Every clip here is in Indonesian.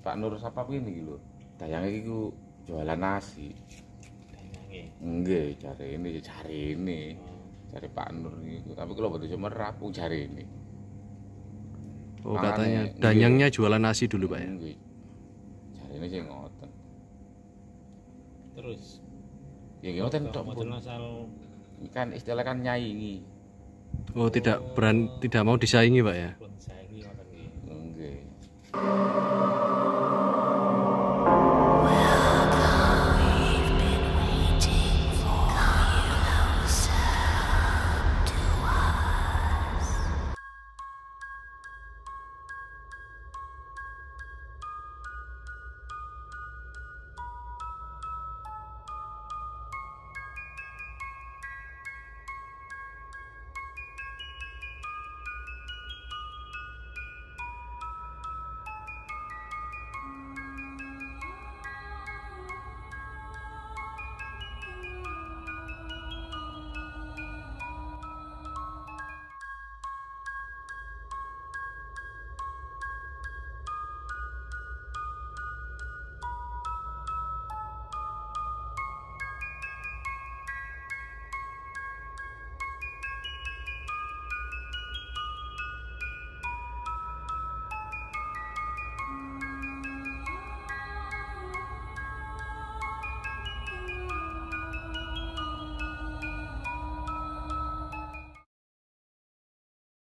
Pak Nur sapa ini iki lho. Dayange iku jualan nasi. Dayange. Nggih, cari ini. Cari Pak Nur niku. Tapi kalau boten semerap cari ini. Oh, katanya danyangnya jualan nasi dulu, Pak ya. Nggih. Cari ini sing ngoten. Terus Ya ngoten tok mboten pun. asal Kan istilah kan nyaingi. Oh, tidak mau disaingi, Pak ya. pun saiki ngoten iki. Nggih.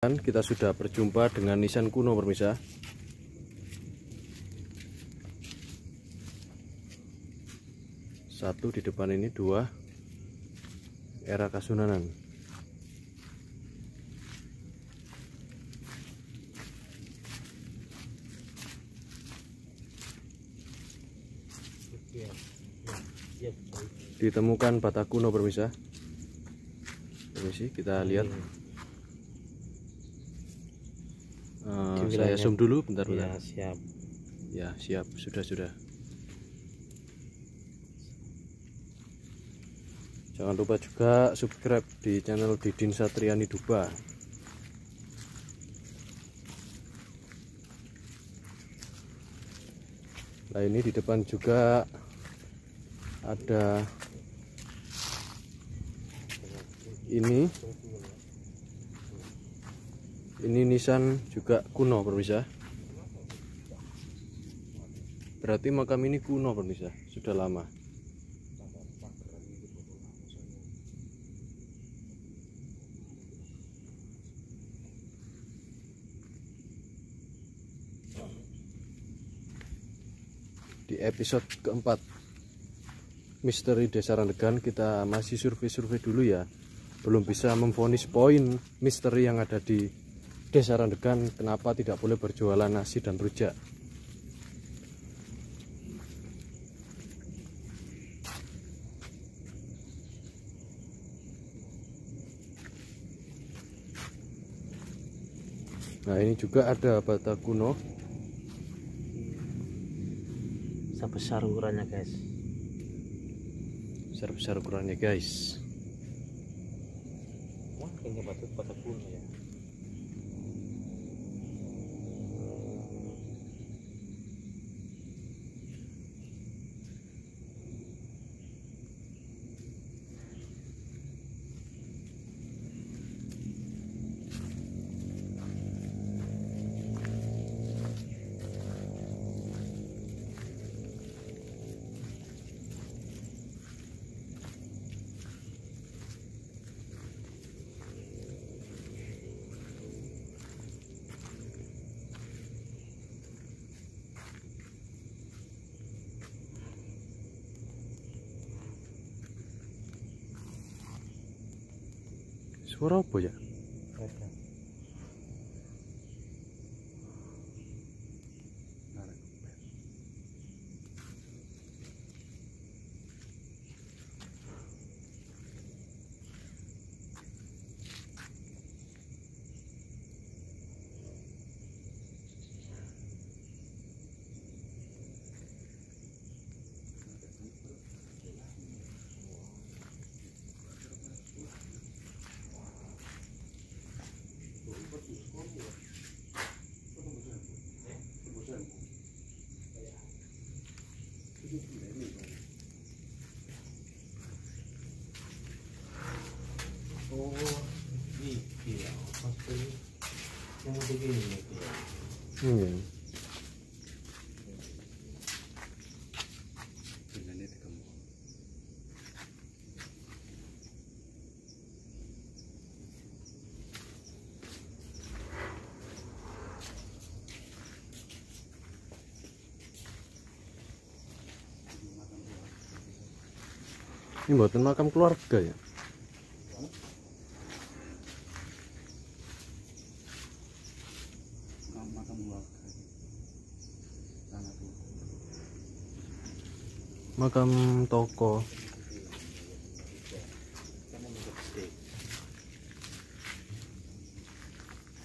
Kita sudah berjumpa dengan nisan kuno pemirsa. Satu di depan ini, dua era Kasunanan. Ditemukan bata kuno pemirsa. Permisi, kita lihat. Saya zoom dulu bentar. Ya, siap. Ya, siap. Sudah. Jangan lupa juga subscribe di channel Didin Satriani Duba. Nah, ini di depan juga ada ini nisan juga kuno pemirsa. Berarti makam ini kuno pemirsa, sudah lama. Di episode keempat Misteri Desa Randegan kita masih survei dulu ya. Belum bisa memvonis poin misteri yang ada di Desa Randegan, kenapa tidak boleh berjualan nasi dan rujak. Nah, ini juga ada bata kuno. Sebesar ukurannya, guys. Besar ukurannya, guys. Wah, kayaknya bata kuno ya. Suara apa ya? Oh, ini ya, pasti yang begini ya. Iya. Ini buatan makam keluarga ya? Makam toko.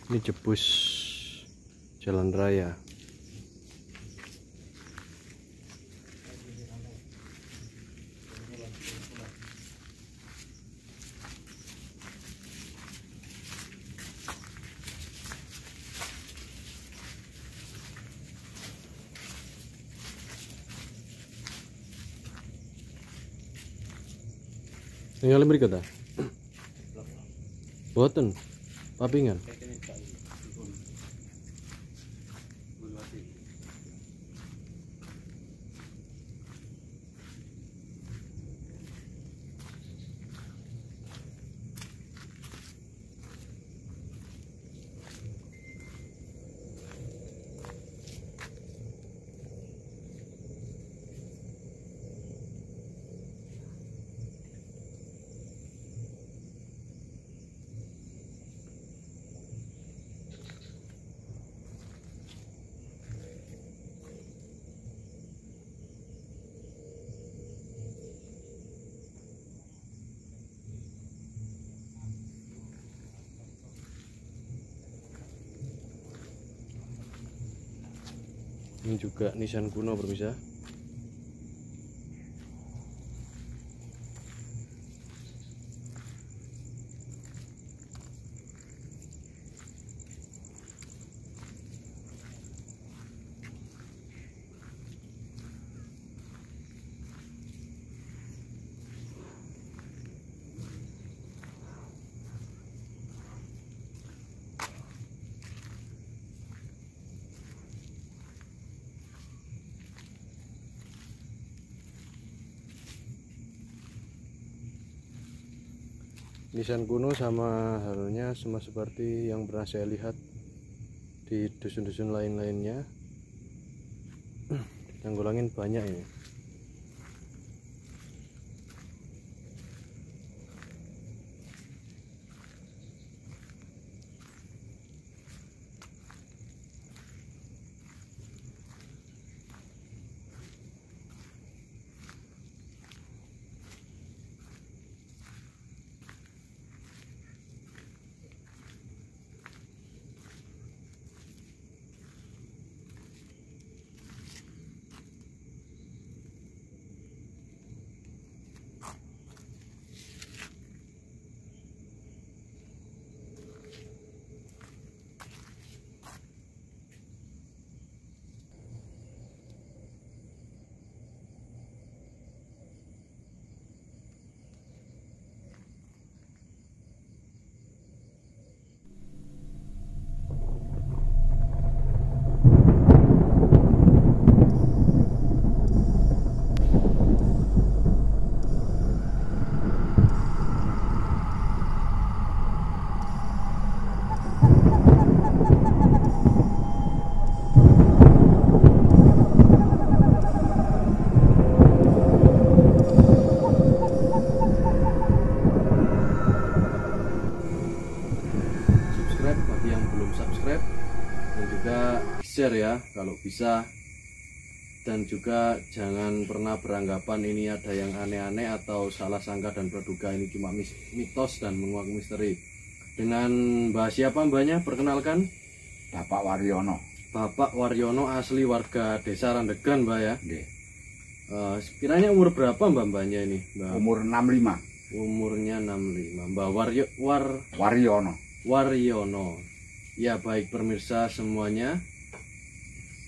Ini jebus jalan raya. Tinggal beri kata. Boten, papingan. Ini juga nisan kuno pemirsa. Nisan kuno sama halnya sama seperti yang pernah saya lihat di dusun-dusun lain-lainnya. Tanggulangin banyak ini. Share ya kalau bisa, dan juga jangan pernah beranggapan ini ada yang aneh-aneh atau salah sangka dan praduga ini cuma mitos dan menguak misteri. Dengan bahas siapa mbaknya? Perkenalkan. Bapak Waryono. Bapak Waryono asli warga Desa Randegan mbak ya. Nggih. Sekiranya umur berapa mbaknya ini mbak? Umur 65. Umurnya 65 mbak Waryono. Waryono. Ya baik pemirsa semuanya,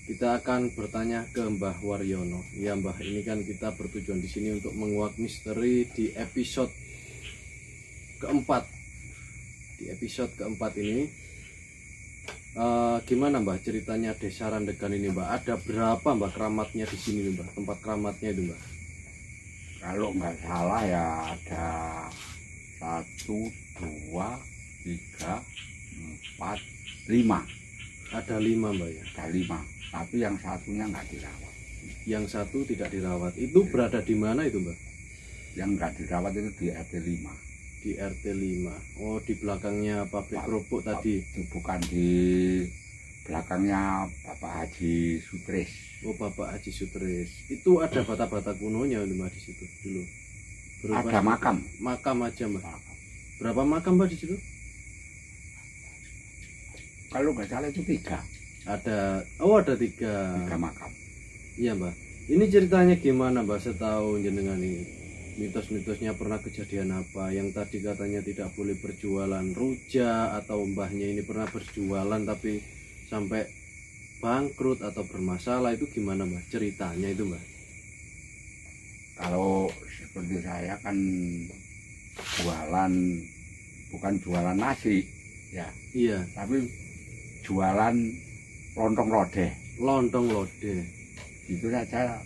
kita akan bertanya ke Mbah Waryono. Ya Mbah, ini kan kita bertujuan di sini untuk menguak misteri di episode keempat. Di episode keempat ini, gimana Mbah ceritanya Desa Randegan ini Mbah? Ada berapa Mbah keramatnya di sini Mbah? Tempat keramatnya itu Mbah? Kalau nggak salah ya ada 1, 2, 3, 4, 5. Ada 5 Mbah ya? Ada 5. Tapi yang satunya nggak dirawat. Yang satu tidak dirawat. Itu berada di mana itu Mbah? Yang nggak dirawat itu di RT 5. Di RT 5. Oh, di belakangnya pabrik kerupuk tadi. Itu bukan di belakangnya Bapak Haji Sutris. Oh, Bapak Haji Sutris. Itu ada bata-bata kunonya itu Mbah di situ dulu. Ada makam. Makam aja Mbah. Berapa makam Mbah di situ? Kalau nggak salah itu 3. Ada 3 makam. Iya Mbah. Ini ceritanya gimana Mbah setahu jenengan ini? Mitos-mitosnya pernah kejadian apa? Yang tadi katanya tidak boleh berjualan rujak, atau mbahnya ini pernah berjualan tapi sampai bangkrut atau bermasalah, itu gimana Mbah ceritanya itu Mbah? Kalau seperti saya kan jualan, bukan jualan nasi ya, Iya, tapi jualan lontong lodeh. lontong lodeh. Itu saja.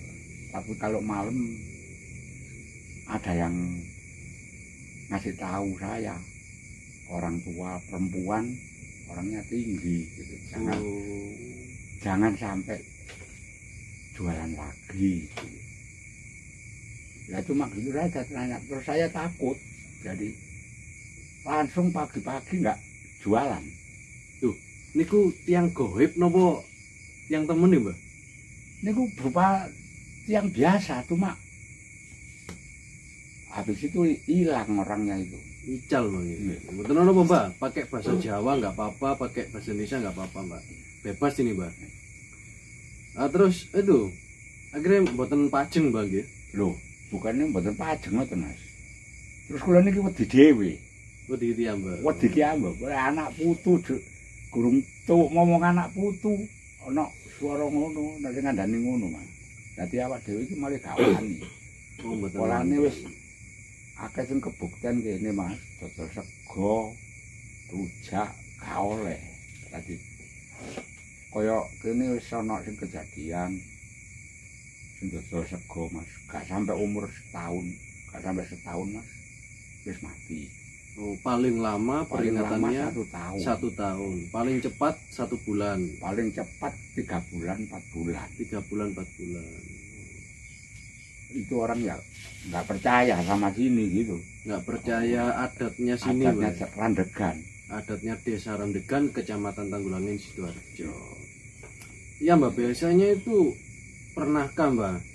Tapi kalau malam ada yang ngasih tahu saya, orang tua perempuan, orangnya tinggi gitu. Jangan sampai jualan lagi gitu. Ya cuma gitu saja tanya. Terus saya takut, jadi langsung pagi-pagi nggak jualan. Tuh, niku tiang goib nopo tiang temen nih Mbah? Niku berupa tiang biasa, cuma habis itu hilang orangnya itu. Ical Mbah gitu. Mboten ono apa Mbah? Pakai bahasa Jawa nggak apa-apa, pakai bahasa Indonesia nggak apa-apa Mbah. Bebas ini Mbah. Terus itu akhirnya mboten pajeng Mbah nggih. Loh, bukannya mboten pajeng ngoten Mas. Terus kula niki wedi dhewe. Wedi iki Mbah. Wedi ki ambek anak putu gurung tuwuk ngomong anak putu ana swara ngono, nek ngandani ngono Mas. Dadi awak dhewe iki malah gak wani. Oh mboten. Polane wis akeh sing kebukten kene Mas, dodol sego, rujak gak oleh. Dadi kaya kene wis ana sing kejadian sing dodol sego Mas, gak sampai umur setahun, gak sampai setahun Mas, wis mati. Oh, paling lama peringatannya 1 tahun. 1 tahun. Paling cepat 1 bulan. Paling cepat 3 bulan, 4 bulan. 3 bulan 4 bulan. Itu orang ya nggak percaya sama sini gitu. Nggak percaya adatnya sini Adatnya Mbah. Randegan. Adatnya Desa Randegan, Kecamatan Tanggulangin, Sidoarjo. Ya Mbak, biasanya itu pernahkah Mbak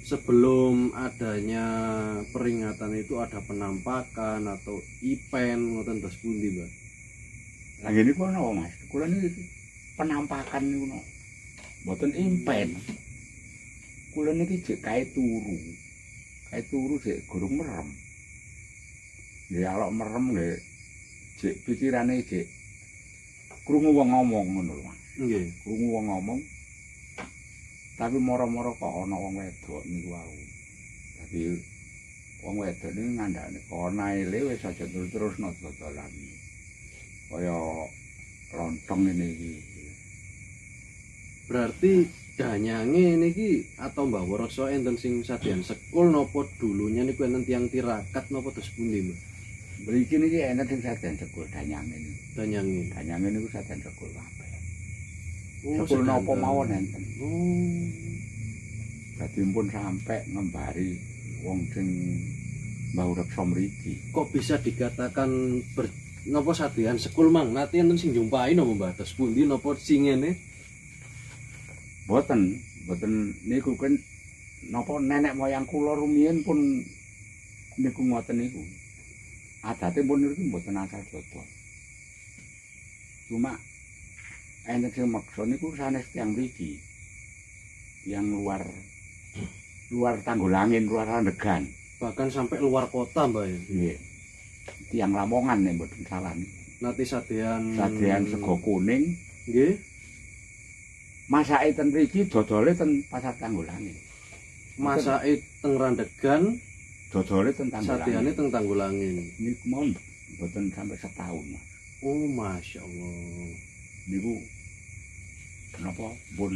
sebelum adanya peringatan itu ada penampakan atau event ngoten dos pundi Mbak? Lagi ini kula napa Mas? Kula niki penampakan niku no. Mboten impen. Kula niki jek kae turu. Kae turu jek gurung merem. Nggih alok merem nggih jek pikirane jek krungu wong ngomong ngono lho Mas. Nggih. Krungu wong ngomong. Tapi moro-moro kok ana wong wedok niku wau. Dadi wong wedok niku ngandhane konae le wis aja terus-terusno dodolan. Kaya lontong ngene iki. Berarti danyange niki atau Mbah Warasa enten sing sadean sekul napa dulunya niku enten tiyang tirakat napa dos pundi Mbah? Mriki niki enten sing saden sekul danyange niku. Danyange. Danyange niku saden sekul kabeh. Oh, Sekul napa sedanten. mawon enten. Oh. Dadi pun sampe ngembari wong sing mbah reksa mriki. Kok bisa dikatakan napa sadean sekul mang? Nanti enten sing jumpai napa Mbah dos pundi napa sing ngene? Boten niku kan napa nenek moyang kula rumiyin pun niku ngoten niku. Adate pun niku mboten asal dodol. Cuma enten sing maksa niku sanes tiyang mriki. Yang luar Tanggulangin, luar Randegan. Bahkan sampai luar kota Mbah ya. Nggih. Tiyang Lamongan nek mboten salah niku. Nanti sadean Sadean sego kuning nggih. masake ten mriki dodole ten Pasar Tanggulangi. Masake teng Randegan, Dodole ten Tanggulangi. sateane teng Tanggulangin. Niku mon mboten sampai setahun, Mas. Oh, Masya Allah. Niku kenapa pun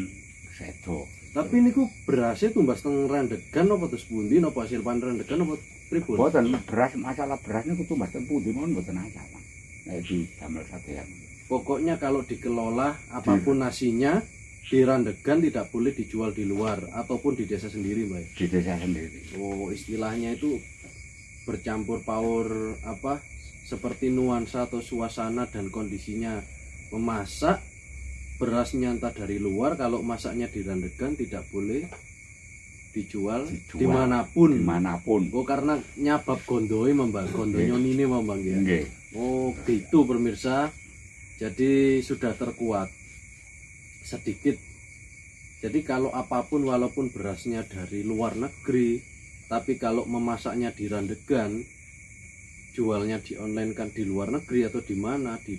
sedo. Tapi niku berasnya tumbas teng Randegan apa terus pundi napa hasil panen Randegan apa pripun? Mboten beras, masalah beras niku tumbas ten pundi mon mboten masalah. Nek di damel sadean. Pokoknya kalau dikelola apapun nasinya di Randegan tidak boleh dijual di luar ataupun di desa sendiri, Mbak. Di desa sendiri. Oh, istilahnya itu bercampur paur apa seperti nuansa atau suasana dan kondisinya memasak berasnya entah dari luar. Kalau masaknya di Randegan tidak boleh dijual dimanapun. Oh, karena nyabab gondoe Mbak, gondonya ini Mbak ya. Nggih. Oh, gitu pemirsa. Jadi sudah terkuat sedikit. Jadi kalau apapun walaupun berasnya dari luar negeri, tapi kalau memasaknya di Randegan, jualnya di online kan di luar negeri atau di mana, di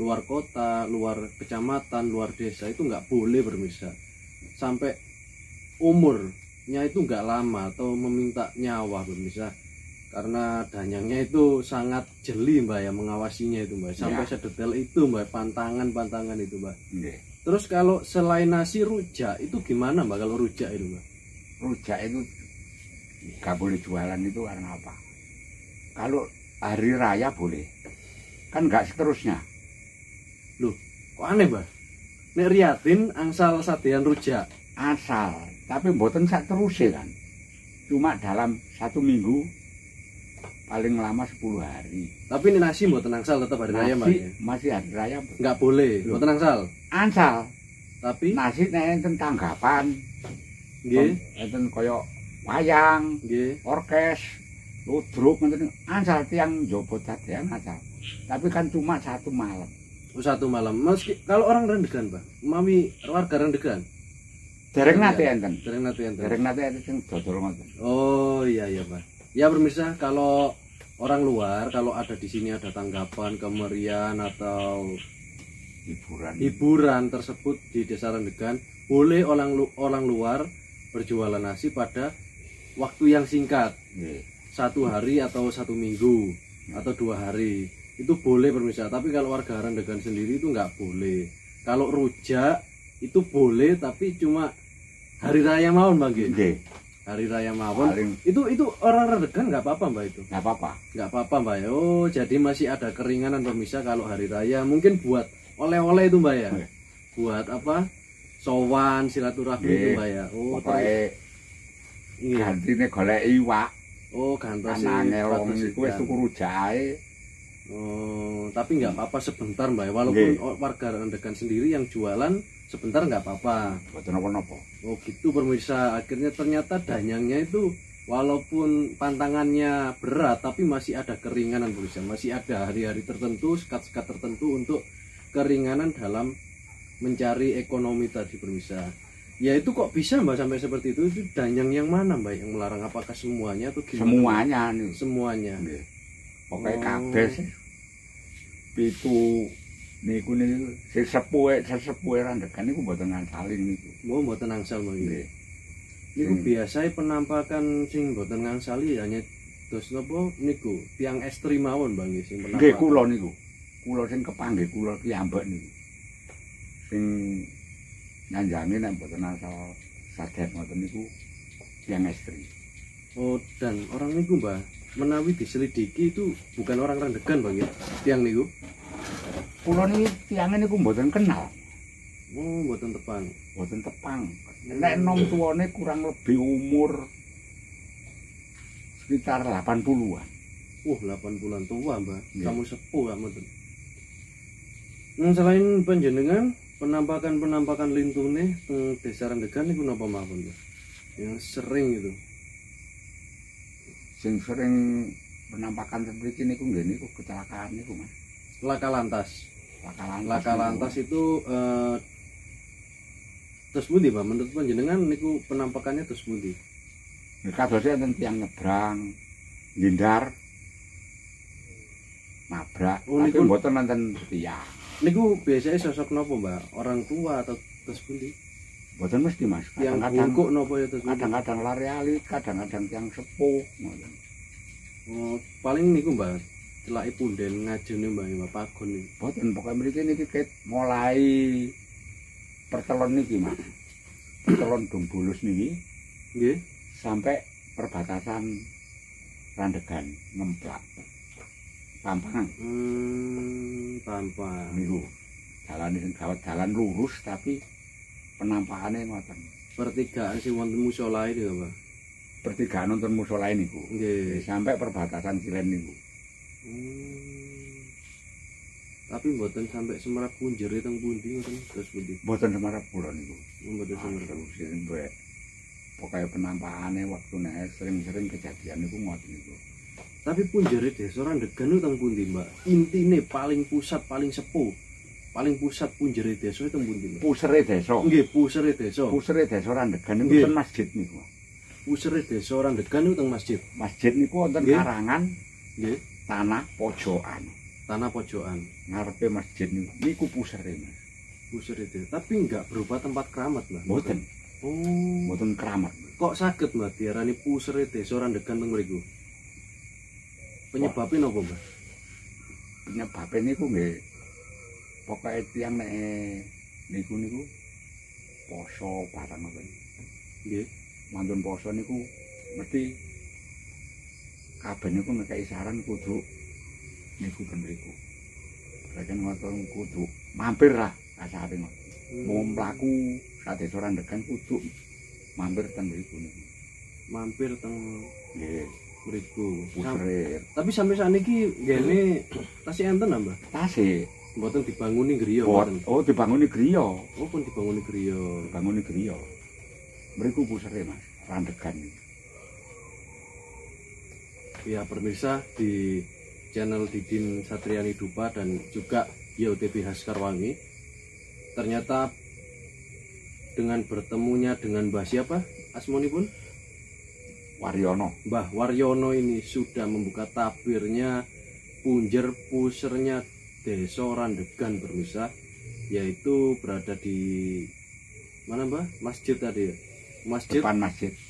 luar kota, luar kecamatan, luar desa, itu nggak boleh pemirsa. Sampai umurnya itu nggak lama atau meminta nyawa pemirsa. Karena danyangnya itu sangat jeli Mbak ya, mengawasinya itu Mbak, sampai sedetail itu Mbak, pantangan itu Mbak. Nggih. Terus kalau selain nasi rujak itu gimana Mbak kalau rujak itu Mbak? Rujak itu nggak boleh jualan itu karena apa? Kalau hari raya boleh, kan nggak seterusnya. Loh, kok aneh Mbak? Nek Riyatin angsal sadean rujak. Asal, tapi mboten sak terusé kan. Cuma dalam 1 minggu paling lama 10 hari. Tapi ini nasi mboten angsal tetap hari raya Mbak ya? Masih hari raya. Nggak boleh, Loh. mboten angsal. Ansal. Tapi Nasi nek enten tanggapan. nggih, Enten kaya wayang, nggih. orkes, ludruk ngeten ansal tiyang njaba dadean asal. Tapi kan cuma 1 malam. Oh, 1 malam. Meski kalau orang Randegan Mbak, mami warga Randegan. Dereng Iya. nate enten. Dereng nate enten. Dereng nate enten sing dodol ngoten. Oh iya Pak. Ya pemirsa, kalau orang luar kalau ada di sini ada tanggapan kemerian atau hiburan tersebut di Desa Randegan, boleh orang luar berjualan nasi pada waktu yang singkat, Nggih. 1 hari atau 1 minggu atau 2 hari itu boleh pemirsa. Tapi kalau warga Randegan sendiri itu nggak boleh. Kalau rujak itu boleh tapi cuma hari raya mawon Mbak nggih. Nggih. Hari raya mawon. Paling Itu orang Randegan nggak apa-apa Mbak itu. nggak apa-apa. Nggak apa-apa Mbak ya. Oh, jadi masih ada keringanan pemirsa kalau hari raya. Mungkin buat oleh-oleh itu Mbak ya. Nggih. Buat apa? Sowan silaturahmi itu Nggih. Mbak ya. Oh, Pokoke iya. gantine golek iwak. Oh, gantos Anangel wong iku wis tuku rujake. Oh, tapi nggak apa-apa sebentar Mbak ya. Walaupun warga Randegan sendiri yang jualan sebentar nggak apa-apa. Mboten napa-napa. Oh gitu pemirsa, akhirnya ternyata danyangnya itu walaupun pantangannya berat tapi masih ada keringanan pemirsa, masih ada hari-hari tertentu, sekat-sekat tertentu untuk keringanan dalam mencari ekonomi tadi pemirsa. Ya itu kok bisa Mbak sampai seperti itu danyang yang mana Mbak yang melarang, apakah semuanya atau gimana? Semuanya niku. Semuanya. Nggih. Pokoke Oh. kabeh sih. Pitu niku sing sesepuhe Randegan niku mboten ngansaling niku. Mau mboten angsal Mbak. Nggih. Niku biasanya penampakan sing mboten ngangsali hanya dos napa niku tiang ekstrim mawon Bang nggih sing penampakan. Nggih kula niku. Kula sing kepanggih kula piyambak niku. Sing nyanjangi nek mboten asal sadar ngoten niku tiang ekstrim. Oh, dan orang niku Mbak, menawi diselidiki itu bukan orang Randegan Bang ya. Tiang niku. Kula niki tiange niku mboten kenal. Oh, mboten tepang. Mboten tepang. Nek enom tuwane kurang lebih umur sekitar 80-an. 80-an tua Mbak. Iya. Kamu sepuh kamu tuh. Selain panjenengan penampakan lintune teng Desa Randegan niku napa mawon Mbak? Yang sering itu. Sing sering penampakan seperti niku nggih niku kecelakaan niku Mas. Laka lantas. Laka lantas itu terus pundi Pak? Menurut panjenengan niku penampakannya terus pundi? Kadose enten tiyang nyebrang, ngindar, nabrak, Oh, tapi niku- mboten enten tiyang. Niku biasanya sosok nopo Mbak? Orang tua atau Terus pundi? Mboten mesti Mas. Yang Kadang-kadang bungkuk napa ya terus? kadang-kadang lari alit, kadang-kadang yang sepuh ngoten. Oh, paling niku Mbak, celake punden ngajene Mbak Pagon niku. Mboten pokoke mriki niki ket mulai pertelon niki Mas. Pertelon Dong Bulus niki Nggih. sampai perbatasan Randegan ngemplak. Pampang Pampang. niku. Jalan sing gawat jalan lurus tapi penampakane ngoten. Pertigaan sing wonten musala itu ya, Pak. Pertigaan nonton musala niku. Nggih. Sampai perbatasan Kilen niku. Tapi mboten sampai Semerak punjere teng pundi ngoten terus pundi. Mboten semarap kula niku. Mboten Semerak. Sing duwe pokoke penampakane waktu nek sering-sering kejadian niku ngoten niku. Tapi punjere desa Randegan niku teng pundi, Mbak? Intine paling pusat, paling sepuh. Paling pusat punjere desa teng pundi, Mbak? Pusere desa. Nggih, pusere desa. Pusere desa Randegan niku Nggih. ten masjid niku. Pusere desa Randegan niku teng masjid. Masjid niku wonten Nggih. karangan Nggih, tanah pojokan. tanah pojokan. Ngarepe masjid niku pusere Mas. Pusere desa. Tapi enggak berupa tempat keramat, Mbak. Mboten, Oh. mboten keramat. Kok saged Mbak diarani pusere desa Randegan teng mriku? Penyebabnya napa, Mbak? Penyebabe niku nggih pokoke tiyang nek niku poso barang ngoten. Nggih. Mantun poso niku mesti kabeh niku ngekeki saran kudu niku ten mriku. Leken ngoten kudu mampir lah kasare ngoten. Mau mlaku sadesa Randegan kudu mampir ten mriku niku. Mampir teng Nggih, mriku. pusere. Tapi sampai saat ini gini tasih enten Mbak? Tasik. Mboten dibanguni griya mboten. Oh, dibanguni griya. Oh pun dibanguni griya. Dibanguni griya. Mriku pusere Mas, Randegan niku. Ya pemirsa di channel Didin Satriani Dupa dan juga YOTB Haskarwangi. Ternyata dengan bertemunya dengan Mbah siapa? Asmonipun? Waryono. Mbah Waryono ini sudah membuka tabirnya punjer pusernya Desa Randegan pemirsa, yaitu berada di mana Mbah? Masjid tadi ya? Masjid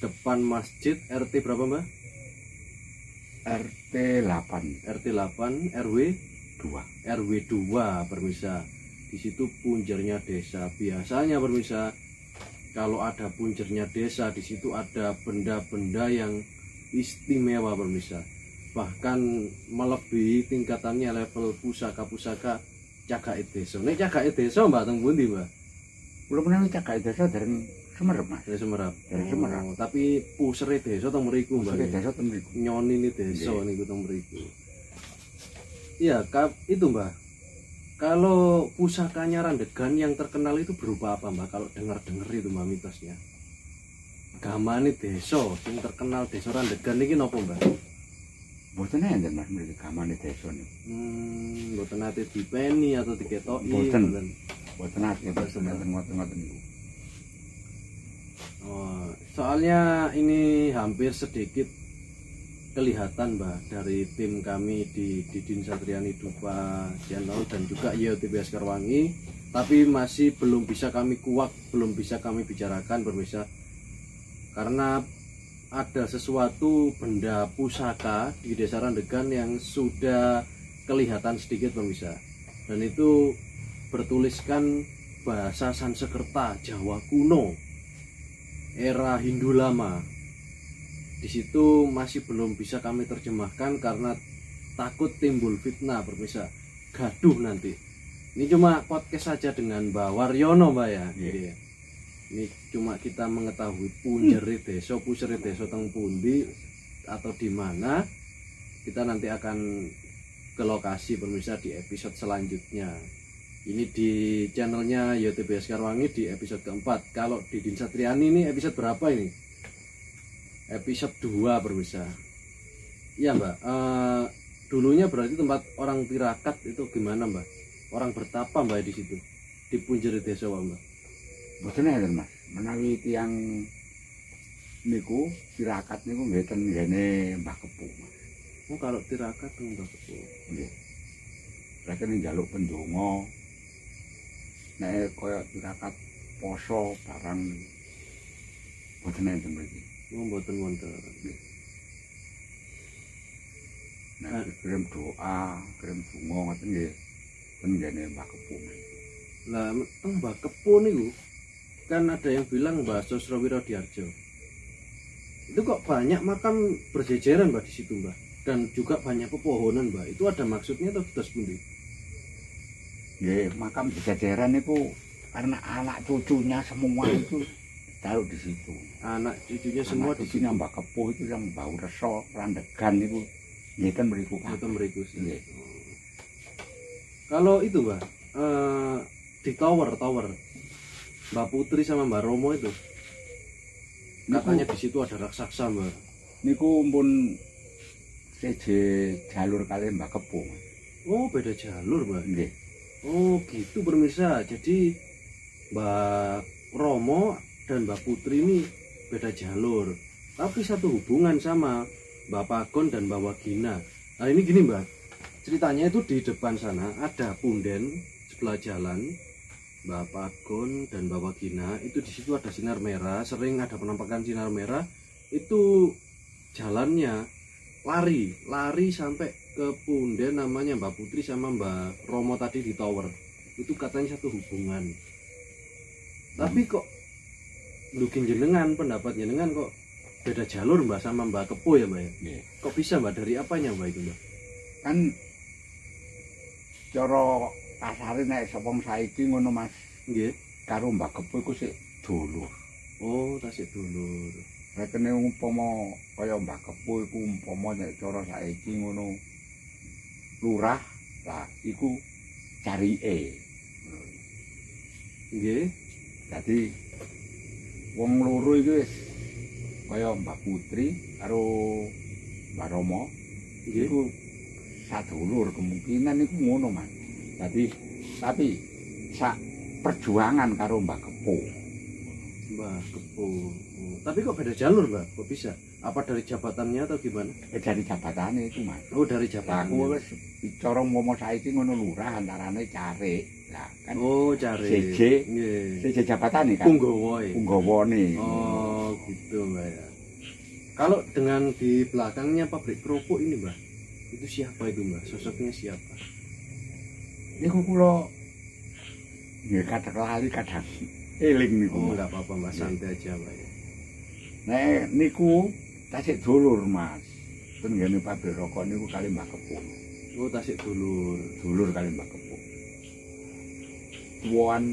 Depan masjid. RT berapa Mbah? RT 8 RT 8 RW 2 pemirsa. Di situ punjernya desa. Biasanya pemirsa kalau ada punjernya desa di situ ada benda-benda yang istimewa pemirsa. Bahkan melebihi tingkatannya level pusaka-pusaka cagake desa. Nek cagake desa Mbak teng pundi, Mbak? Kula menawi cagake desa dereng Semerep Mas. Dari Semerap. Dari Semerap. Oh, tapi pusere desa teng mriku, Mbak. Pusere desa ten mriku. Nyoni ini desa Nggih. niku teng mriku. Iya, itu Mbak. Kalau pusakanya Randegan yang terkenal itu berupa apa, Mbak? Kalau dengar-dengar itu Mbak mitosnya. Gamane desa sing terkenal desa Randegan niki napa, Mbak? Mboten enten Mas mriki gamane desa niku. Mboten nate dipeni atau diketoki. Mboten. Mboten ate Mboten. ngoten-ngoten niku. Oh, soalnya ini hampir sedikit kelihatan Mbak dari tim kami di Didin Satriani Dupa channel dan juga YOTB Haskarwangi, tapi masih belum bisa kami kuak, belum bisa kami bicarakan pemirsa, karena ada sesuatu benda pusaka di Desa Randegan yang sudah kelihatan sedikit pemirsa, dan itu bertuliskan bahasa Sanskerta Jawa kuno era Hindu lama. Di situ masih belum bisa kami terjemahkan karena takut timbul fitnah pemirsa, gaduh nanti. Ini cuma podcast saja dengan Mbak Waryono Mbak ya. Iya. Ini cuma kita mengetahui punjere desa, pusere desa teng pundi atau di mana. Kita nanti akan ke lokasi pemirsa di episode selanjutnya. Ini di channelnya YOTB Haskarwangi di episode keempat. Kalau di Didin Satriani ini episode berapa ini? Episode 2 pemirsa. Iya Mbak, dulunya berarti tempat orang tirakat itu gimana Mbak? Orang bertapa Mbak di situ, di punjere desa Mbak. Mboten enten Mas. Menawi tiyang niku tirakat niku nggih ten ngene Mbah Kepu Mas. Oh kalau tirakat Mbak Kepu. Nggih. Mereka njaluk pendonga. Nek kaya tirakat poso barang boten enten mriki. Oh, mboten wonten. Nah, kirim doa, kirim donga ngoten nggih. Ten ngene Mbah Kepo. Lah Mbah Kepo niku kan ada yang bilang Mbah Sosro Wirodiarjo. Itu kok banyak makam berjejeran Mbah di situ Mbah, dan juga banyak pepohonan Mbah. Itu ada maksudnya atau terus pundi? Nggih, makam jajaran niku karena anak cucunya semua itu taruh di situ. Anak cucunya semua di sini situ. Mbah Kepo itu yang Mbah Reso, Randegan niku ngeten mriku. Itu mriku sih. Nggih. Kalau itu Mbah, di tower Mbak Putri sama Mbak Romo itu katanya di situ ada raksasa Mbah. Niku pun seje jalur kali Mbah Kepo. Oh, beda jalur Mbah. Nggih. Oh gitu pemirsa. Jadi Mbak Romo dan Mbak Putri ini beda jalur, tapi satu hubungan sama Mbak Pagon dan Mbak Wagina. Nah ini gini Mbak, ceritanya itu di depan sana ada punden sebelah jalan Mbak Pagon dan Mbak Wagina. Itu di situ ada sinar merah, sering ada penampakan sinar merah. Itu jalannya lari sampai ke punden namanya Mbak Putri sama Mbak Romo tadi di tower. Itu katanya satu hubungan. Tapi kok mungkin jenengan, pendapat jenengan kok beda jalur Mbak sama Mbak Kepo ya Mbak ya? Nggih. Kok bisa Mbak, dari apanya Mbak itu Mbak? Kan cara kasare nek sapa saiki ngono Mas, Nggih. karo Mbah Kepo iku sik dulur. Oh, tasik dulur. Rekene umpama kaya Mbah Kepo iku umpama nek cara saiki ngono lurah, lah iku carike. Nggih. Dadi wong loro iki wis kaya Mbah Putri karo Mbah Romo Nggih. iku sadulur, kemungkinan iku ngono Mas. Dadi tapi sak perjuangan karo Mbah Kepo. Mbak Kepo. Oh, tapi kok beda jalur Mbak? Kok bisa? Apa dari jabatannya atau gimana? Dari jabatane itu Mas. Oh, dari Lah jabatan. aku wis cara ngomong saiki ngono lurah antarane carik. Lah kan Oh, cari. Seje. Nggih. siji jabatane kan. Punggawa. Punggawane. Oh, gitu Mbak ya. Kalau dengan di belakangnya pabrik kerupuk ini Mbak, itu siapa itu Mbak? Sosoknya siapa? Niku kula nggih kadang lali kadang eling niku. Oh, Mas. enggak apa-apa Mbak, santai aja Mbak ya. Nek niku tasik dulur Mas. Ten ngene pabrik rokok niku kali Mbah Kepo. Oh, tasik dulur. Dulur kali Mbah Kepo. Tuan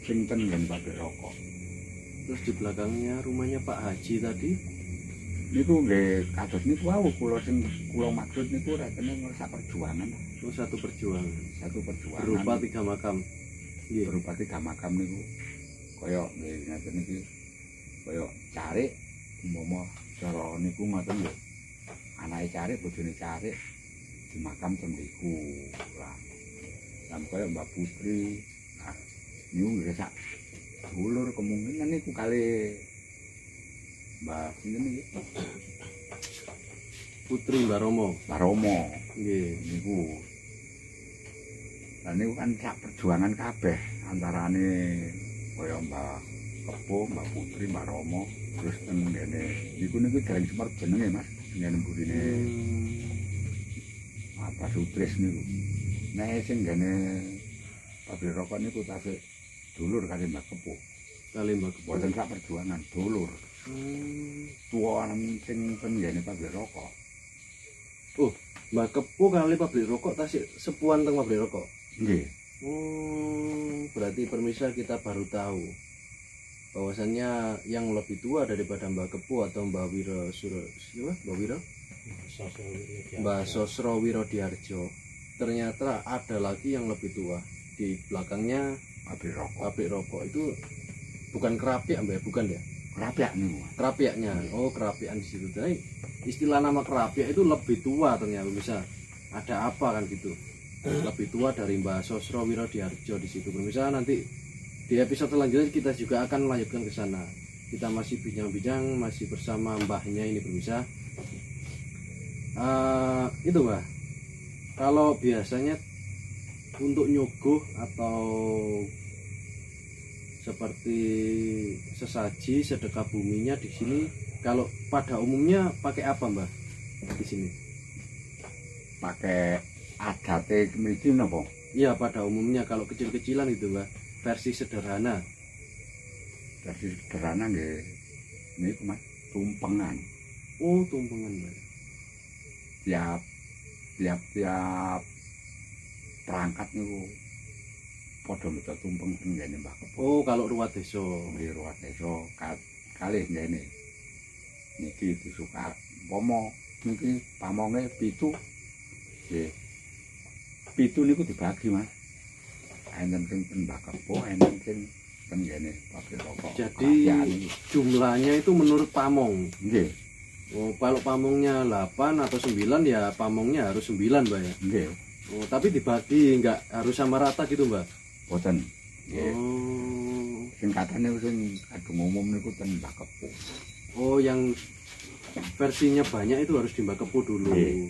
sing ten ngene pabrik rokok. Terus di belakangnya rumahnya Pak Haji tadi. Niku nggih kados niku wau kula sing kula maksud niku rekene ngrusak perjuangan. Oh, satu perjuangan. Satu perjuangan. Berupa 3 makam. Iya. Berupa 3 makam niku kaya nggih ngaten niki kaya carik umpama cara niku ngoten lho. Anake carik bojone carik di makam ten niku. Lah. Sam kaya Mbak Putri. Nah, niku nggih sak dulur kemungkinan niku kali Mbak sinten iki? Putri Mbak Romo. Mbak Romo. Nggih. Niku. Lah niku kan sak perjuangan kabeh antarane kaya Mbak Kepo, Mbak Putri, Mbak Romo, terus ten ngene. Niku dereng semar jenenge Mas, ngene mburine apa Sutris niku. Nek sing ngene pabrik rokok niku tasik dulur kali Mbak Kepo. Kali Mbak Kepo. Boten sak perjuangan, dulur. Tuan sing ten ngene pabrik rokok. Oh, Mbak Kepo kali pabrik rokok tasik sepuan teng pabrik rokok. Nggih. Oh, berarti permisa kita baru tahu bahwasannya yang lebih tua daripada Mbak Kepo atau Mbak Wiro siapa? Mbak Wiro? Mbak Sosro Wirodiarjo. Ternyata ada lagi yang lebih tua di belakangnya pabrik rokok. Itu bukan kerapiak Mbak, bukan ya? Kerapiak niku. Kerapiaknya. Oh, kerapian di situ. Jadi istilah nama kerapiak itu lebih tua ternyata bisa. Ada apa kan gitu? Lebih tua dari Mbak Sosro Wirodiarjo di situ. Pemirsa, nanti di episode selanjutnya kita juga akan melanjutkan ke sana. Kita masih bincang-bincang, masih bersama mbahnya ini pemirsa. Itu Mbah. Kalau biasanya untuk nyuguh atau seperti sesaji, sedekah buminya di sini kalau pada umumnya pakai apa Mbah di sini? Pakai adate mriki napa? Iya, pada umumnya kalau kecil-kecilan itu Mbah, versi sederhana. Versi sederhana nggih niku Mas, tumpengan. Oh, tumpengan Mbah. Tiap perangkat niku padha metu tumpengan ngene Mbah Kebo. Oh, kalau ruwat desa. Nggih ruwat desa kalih ngene. Niki disuka pomo niki pamonge 7. Nggih. 7 niku dibagi Mas. Enten sing Mbah Kebo, enten sing ten ngene pakai rokok. Jadi jumlahnya itu menurut pamong. Nggih. Oh, kalau pamongnya 8 atau 9 ya pamongnya harus 9 Mbak ya. Nggih. Oh, tapi dibagi nggak harus sama rata gitu Mbak. Boten. Nggih. Oh. Singkatane sing kadung umum niku ten Mbah Kebo. Oh, yang versinya banyak itu harus di Mbak Kepo dulu. Nggih.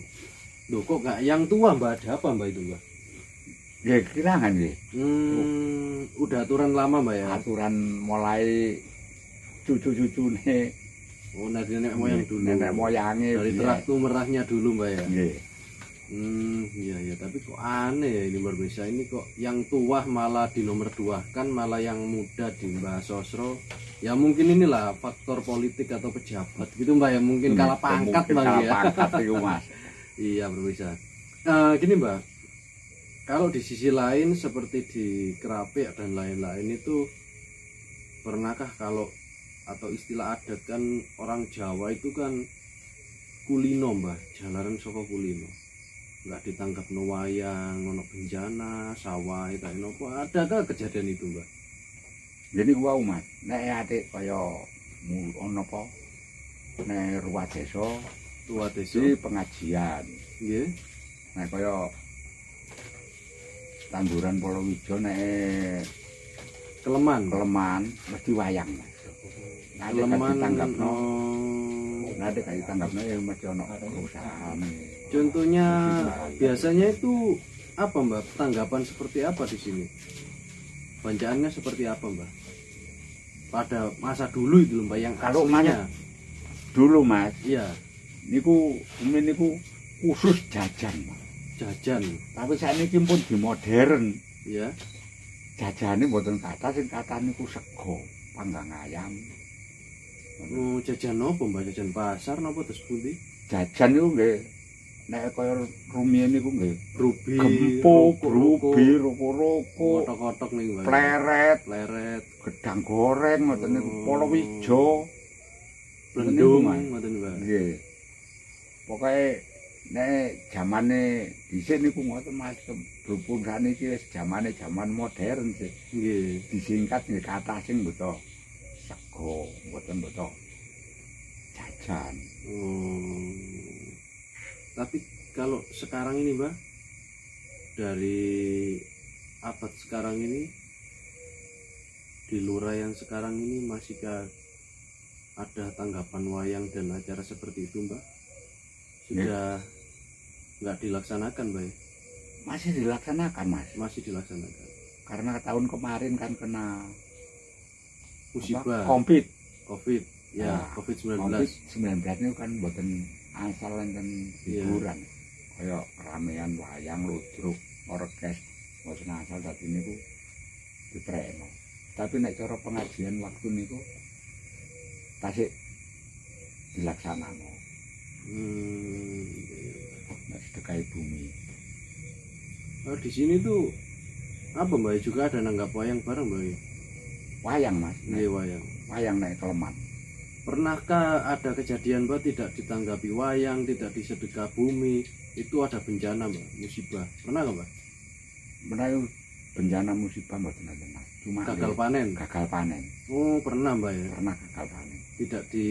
Loh, kok nggak yang tua Mbak? Ada apa Mbak itu Mbak? Nggih, kirangan nggih. Udah aturan lama Mbak ya? Aturan mulai cucu-cucune. Oh, dari nenek moyang dulu. Nenek moyange Dari traktu merahnya dulu Mbak ya? Nggih. Iya ya, tapi kok aneh ya ini Mbak Bisa. Ini kok yang tua malah di nomor 2 kan, malah yang muda di Mbah Sosro. Ya mungkin inilah faktor politik atau pejabat gitu Mbak ya, mungkin kalah pangkat Mbak ya. Kalah pangkat itu Mas. Iya Mbak Bisa. Gini Mbak, kalau di sisi lain seperti di Kerapik dan lain-lain itu, pernahkah kalau atau istilah adat kan orang Jawa itu kan kulino Mbah, jalaran saka kulino. Nggak ditanggap no wayang, ono bencana, sawah itu nopo. Adakah kejadian itu Mbah? Jadi wau Mas, nek atik kaya ono apa? Nek ruwat desa, Tua desa. iki pengajian. Nggih. Nek kaya tanduran Polowijo nek Keleman mesti wayang Mas. Nek Keleman ditanggapno, oh. nek ditanggapno ya mesti ono perusahaan. Contohnya biasanya itu apa Mbak? Tanggapan seperti apa di sini? Bancaannya seperti apa Mbak? Pada masa dulu itu Mbak yang Kalau aslinya. Dulu Mas, Iya, niku khusus jajan Mas. jajan. Tapi saiki pun di modern. Ya. Jajane mboten kathah, sing kathah niku sego, panggang ayam. Oh, jajan apa Mbak? Jajan pasar napa terus pundi? Jajan niku nggih nek kaya rumiyin niku nggih Rubi, gempuk, roko-roko, rubi, roko-roko, kotok-kotok nih Mbak. pleret, Pleret, gedang goreng ngoten niku, Polowijo. blendung ngoten Mbak. Nggih. Pokoke nek jamane dhisik niku ngoten Mas, berhubung saniki wis jamane jaman modern sih. Nggih. Disingkat nggih kathah sing mboten sego, mboten jajan. Tapi kalau sekarang ini Mbak, dari abad sekarang ini, di lurayan sekarang ini masihkah ada tanggapan wayang dan acara seperti itu Mbak? Sudah nggak dilaksanakan Mbak ya? Masih dilaksanakan Mas. Masih dilaksanakan. Karena tahun kemarin kan kena Musibah Covid. Covid ya, Nah, COVID-19. Covid-19 itu kan mboten asal enten hiburan. Kaya ramean wayang, ludruk, orkes, mboten asal dadi niku diprekno. Tapi nek cara pengajian waktu niku tasik dilaksanakno. Nek sedekah bumi. Oh, di sini tuh apa Mbak? Juga ada nanggap wayang bareng Mbak? Wayang Mas. Iya wayang. Wayang nek Keleman. Pernahkah ada kejadian Mbak tidak ditanggapi wayang, tidak disedekah bumi, itu ada bencana Mbak, musibah? Pernah nggak Mbak? Menawi bencana musibah mboten enten Mas. Cuma Gagal panen? gagal panen. Oh pernah Mbak ya? Pernah gagal panen. Tidak di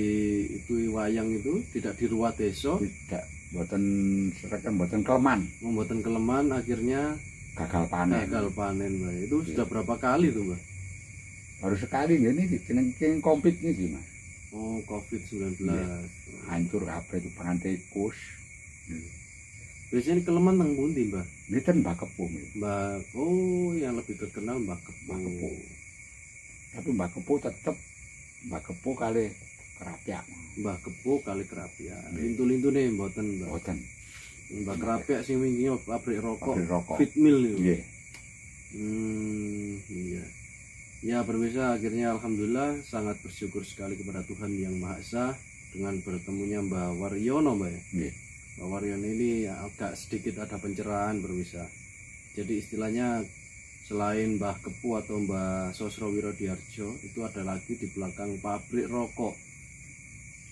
itu wayang itu, tidak di ruat desa, Tidak mboten sereken mboten Keleman. membuatan Keleman akhirnya Gagal panen. gagal panen Mbak. Itu sudah berapa kali tuh Mbak? Baru sekali ngene iki jeneng Covid niki Mas. Oh COVID-19. Hancur kabeh itu pangan tikus. Biasanya di Keleman teng pundi Mbak? Niten Mbak Kepung. Mbak, oh yang lebih terkenal Mbak Kepo. Mbak Kepo. Tapi Mbah Kepo tetep Mbah Kepo kali Kerapiak. Mbah Kepo kali Kerapiak. Lintu-lintune mboten, Mbah. Mboten. Mbah Kerapiak sing wingi pabrik rokok. Pabrik rokok. Fitmil niku. Nggih. Iya. Ya pemirsa, akhirnya alhamdulillah sangat bersyukur sekali kepada Tuhan Yang Maha Esa dengan bertemunya Mbah Waryono, Mbah ya. Nggih. Mbah Waryono ini agak sedikit ada pencerahan pemirsa. Jadi istilahnya selain Mbah Kepu atau Mbah Sosro Wirodiarjo, itu ada lagi di belakang pabrik rokok.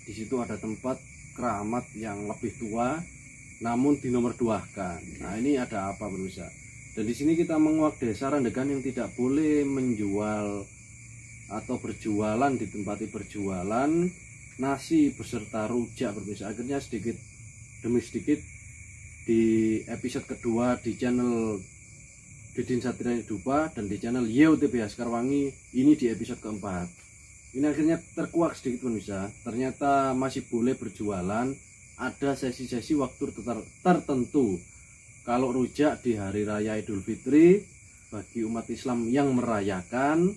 Di situ ada tempat keramat yang lebih tua namun dinomorduakan. Nah, ini ada apa pemirsa? Dan di sini kita menguak desa Randegan yang tidak boleh menjual atau berjualan di tempat berjualan nasi beserta rujak pemirsa. Akhirnya sedikit demi sedikit di episode kedua di channel Didin Satria Hidupa dan di channel YUTB Askarwangi ini di episode keempat. Ini akhirnya terkuak sedikit pemirsa. Ternyata masih boleh berjualan, ada sesi-sesi waktu tertentu. Kalau rujak di hari raya Idul Fitri bagi umat Islam yang merayakan,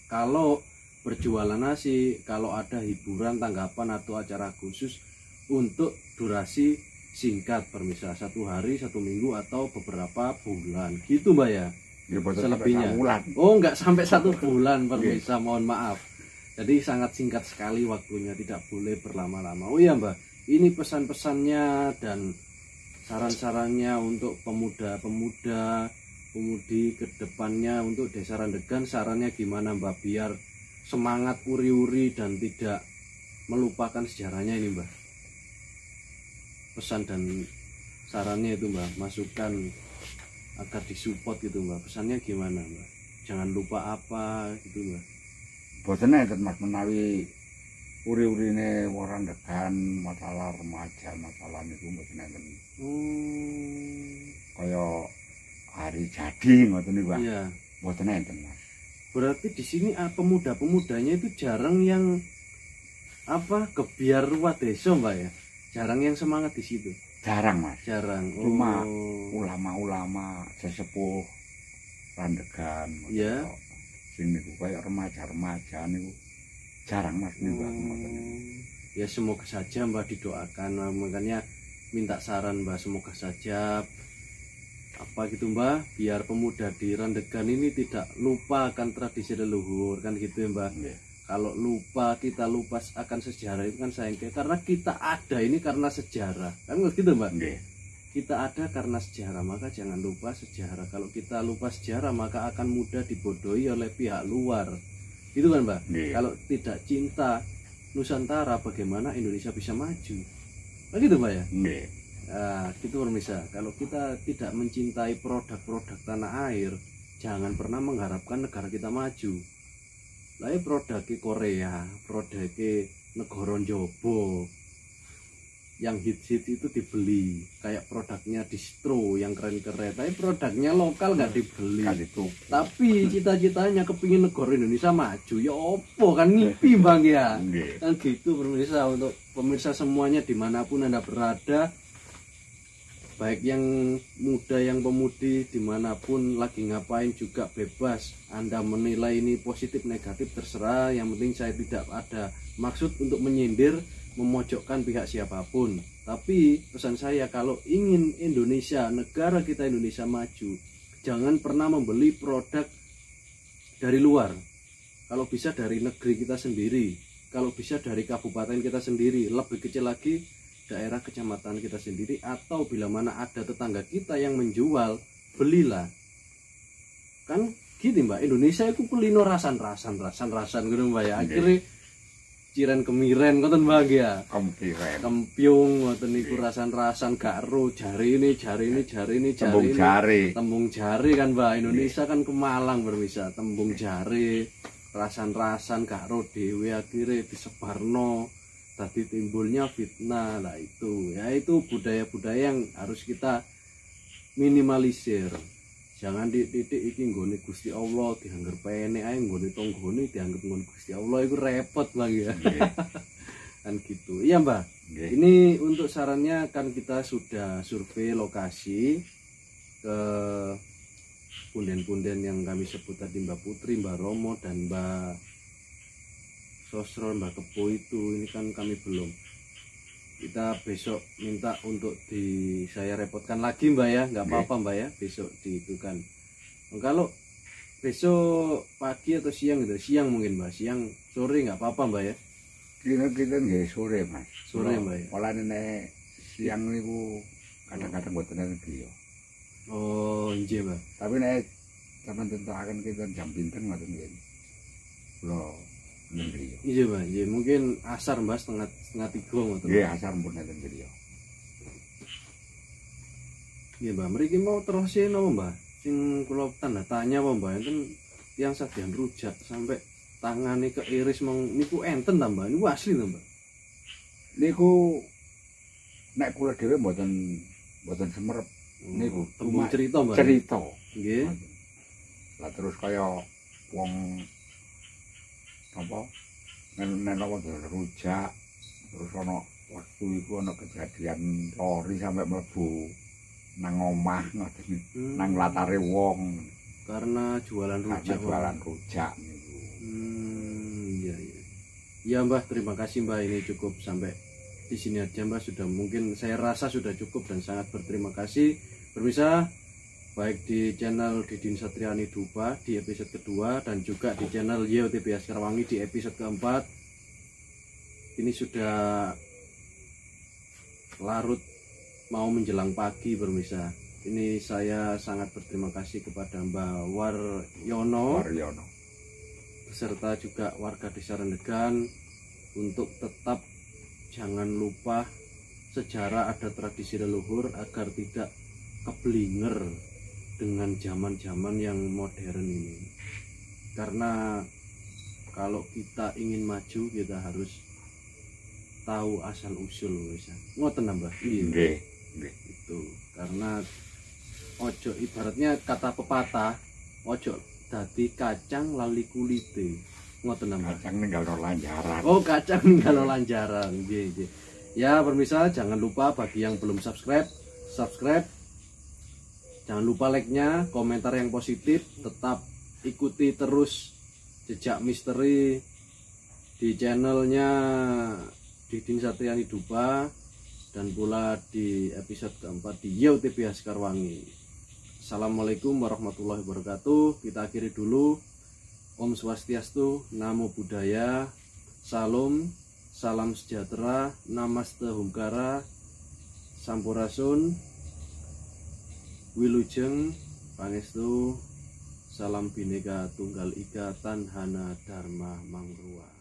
kalau berjualan nasi, kalau ada hiburan, tanggapan atau acara khusus untuk durasi singkat permisal 1 hari, 1 minggu atau beberapa bulan gitu Mbak ya. Selebihnya enggak sampai 1 bulan permisal, mohon maaf. Jadi sangat singkat sekali waktunya, tidak boleh berlama-lama. Oh iya Mbak, ini pesan-pesannya dan saran-sarannya untuk pemuda-pemuda, pemudi ke depannya untuk Desa Randegan, sarannya gimana Mbak biar semangat uri-uri dan tidak melupakan sejarahnya ini Mbak. Pesan dan sarannya itu Mbak, masukan agar disupport gitu Mbak. Pesannya gimana Mbak? Jangan lupa apa gitu Mbak. Boten enten Mas menawi uri-urine wong Randegan masalah remaja, masalah niku mboten enten. Kaya hari jadi ngoten niku. Iya. Mboten enten Mas. Berarti di sini pemuda-pemudanya itu jarang yang gebiar ruwah desa Mbak ya. Jarang yang semangat di situ. Jarang Mas. Jarang. Cuma ulama-ulama sesepuh Randegan. Iya. Sing niku kaya remaja-remaja niku jarang Mas niku. Ya semoga saja Mbak didoakan, makanya minta saran Mbak, semoga saja gitu Mbak, biar pemuda di Randegan ini tidak lupa akan tradisi leluhur kan gitu ya Mbak. Kalau kita lupa akan sejarah itu kan sayang, karena kita ada ini karena sejarah kan gitu Mbak. Kita ada karena sejarah, maka jangan lupa sejarah. Kalau kita lupa sejarah maka akan mudah dibodohi oleh pihak luar gitu kan Mbak. Kalau tidak cinta Nusantara, bagaimana Indonesia bisa maju? Begitu Mbak ya? Nah, gitu pemirsa. Kalau kita tidak mencintai produk-produk tanah air, jangan pernah mengharapkan negara kita maju. Lah produk Korea, produk negara Jobo, yang hit-hit itu dibeli, kayak produknya distro yang keren-keren, tapi produknya lokal nggak dibeli. Tapi cita-citanya kepingin negara Indonesia maju, ya opo kan ngipi Bang ya. Kan gitu pemirsa, untuk pemirsa semuanya dimanapun Anda berada, baik yang muda yang pemudi, dimanapun lagi ngapain juga bebas Anda menilai ini positif negatif terserah. Yang penting saya tidak ada maksud untuk menyindir, memojokkan pihak siapapun. Tapi pesan saya, kalau ingin Indonesia, negara kita Indonesia maju, jangan pernah membeli produk dari luar. Kalau bisa dari negeri kita sendiri, kalau bisa dari kabupaten kita sendiri, lebih kecil lagi daerah kecamatan kita sendiri, atau bila mana ada tetangga kita yang menjual, belilah. Kan gitu Mbak, Indonesia itu kulino rasan gitu Mbak ya. Akhirnya ciren kemiren ngoten bahagia. Kempiung ngoten niku rasan-rasan gak ro, jari ini. Tembung jari kan Mbak. Indonesia kan ke Malang bermisah, tembung jari, rasan-rasan gak ro dhewe akhirnya disebarno. Tadi timbulnya fitnah. Lah itu budaya-budaya yang harus kita minimalisir. Jangan dididik iki nggone Gusti Allah dianggap penek ae, nggone tonggone dianggap nggone Gusti Allah, itu repot Bang ya. Kan gitu. Iya Mbak. Ini untuk sarannya kan kita sudah survei lokasi ke punden-punden yang kami sebut tadi, Mbak Putri, Mbak Romo, dan Mbak Sosro, Mbak Kepo itu, ini kan kami belum. Kita besok minta untuk saya repotkan lagi Mbak ya, nggak apa-apa Mbak ya, besok diitukan. Kalau besok pagi atau siang gitu, siang mungkin Mbak, siang sore nggak apa-apa Mbak ya. Kita nggih sore Mas. Sore Mbak ya. Polane nek siang niku kadang-kadang mboten enten griya. Oh nggih Mbak. Tapi nek sampeyan tentuaken kita jam pinten ngoten nggih. Kula nggih. Iya Mbak, ya mungkin asar Mbak, setengah 3 ngoten. Nggih, asar pun enten griya. Iya Mbak, mriki mau terus napa Mbak? Sing kula tanda tanya apa Mbak, enten yang sajian rujak sampai tangane keiris niku enten ta Mbak? Niku asli ta Mbak? Niku nek kula dhewe mboten semerep niku tembung cerita Mbak. Cerita. Nggih. Lah terus kaya wong apa nek rujak terus ana waktu iku ana kejadian lori sampai mlebu nang omah ngoten nang latare wong Karena jualan rujak. Jualan rujak niku. Iya iya. Ya Mbah, terima kasih Mbah, ini cukup sampai di sini aja Mbah, sudah mungkin saya rasa sudah cukup dan sangat berterima kasih. Pemirsa, baik di channel Didin Satriani Dupa di episode kedua dan juga di channel YOTP Askarwangi di episode keempat. Ini sudah larut mau menjelang pagi pemirsa. Ini saya sangat berterima kasih kepada Mbak Waryono beserta juga warga Desa Rendegan untuk tetap jangan lupa sejarah ada tradisi leluhur agar tidak keblinger dengan zaman-zaman yang modern ini. Karena kalau kita ingin maju kita harus tahu asal usul bisa. Ngoten Mbah. Nggih. Itu karena ojo ibaratnya kata pepatah, ojo dadi kacang lali kulite. Ngoten Mbah. Kacang ninggal lanjaran. Oh, kacang ninggal lanjaran. Nggih, nggih. Ya, pemirsa jangan lupa bagi yang belum subscribe. Jangan lupa like-nya, komentar yang positif, tetap ikuti terus jejak misteri di channelnya Didin Satriani Dupa dan pula di episode keempat di YOTP Askarwangi. Assalamualaikum warahmatullahi wabarakatuh. Kita akhiri dulu. Om Swastiastu, Namo Buddhaya, Salam, salam sejahtera, Namaste Humkara, Sampurasun, Wilujeng, Pangestu, Salam Bhinneka Tunggal Ika Tanhana Dharma Mangrua.